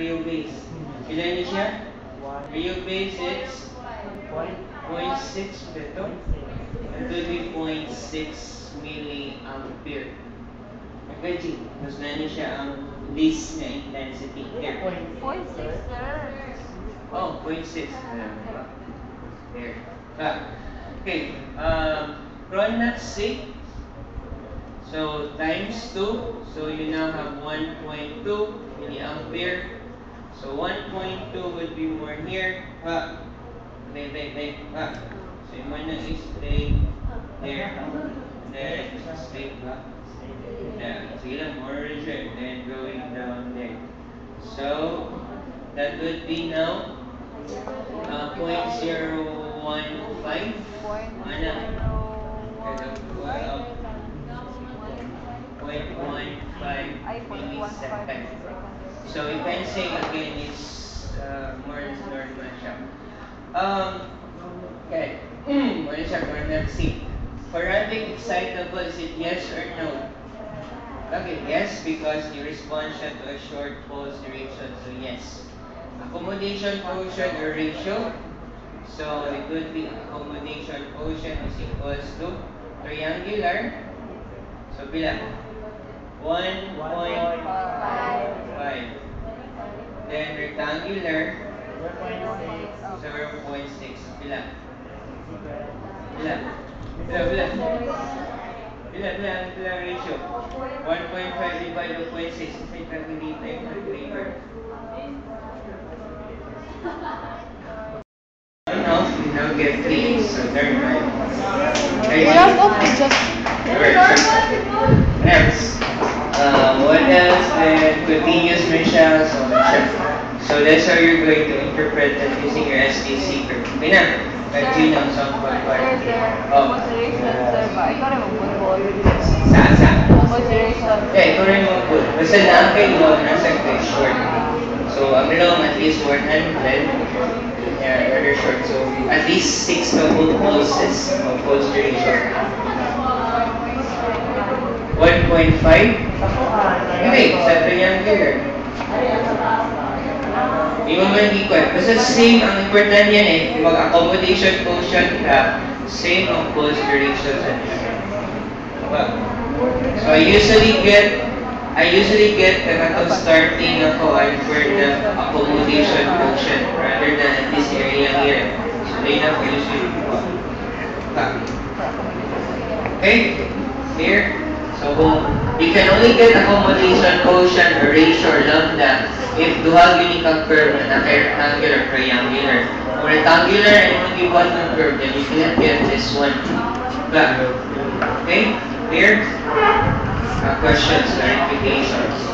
Rio base. Ilan niyo siya? Rio base is 0.6 dito. It will be 0.6 milliampere. Okay, G. Mas na niyo siya ang least na intensity here. 0.6, sir. Oh, 0.6. There. Okay. Run that C. So times 2. So you now have 1.2 milliampere. So 1.2 would be more here. So yung one is stay there. Then stay back. Yeah. So you more reserve. Then going down there. So that would be now 0.015. Ano? 0.15 millisecond. So you can say again it's more normal siya. Okay. What is our let's see. For running excitable, is it yes or no? Okay, yes, because the response to a short pulse duration, so yes. Accommodation quotient or ratio. So it would be accommodation quotient is equals to triangular. So bilang 1.5. Then rectangular 0.6. Bilang ratio. 1.5 divided by 0.6. Kasi calculate na yung calculator. Now get 3. So third time. Okay. Next. What else? Then continuous measure. So that's how you're going to interpret that using your SDC curve. Okay na? Continue ang sample part. Oh. Yeah, ito rin mo po. Basta na kayo mo nasa short. So ang minimum at least 100. Yeah, rather short. So at least 6 double pulses of pulse duration. 1.5. Okay, sa triangular. Di mo man equal. Basta same, ang important yan eh. Mag-accommodation quotient ka, same ang pulse duration sa niya. So I usually get the katong starting ako for the accommodation quotient rather than at this area here. So they have usually okay, here. So you can only get accommodation quotient or ratio or lambda if duha unique curve na rectangular triangular. Kung rectangular and only one curve, then you can't get this one. Okay, clear? Questions, clarifications.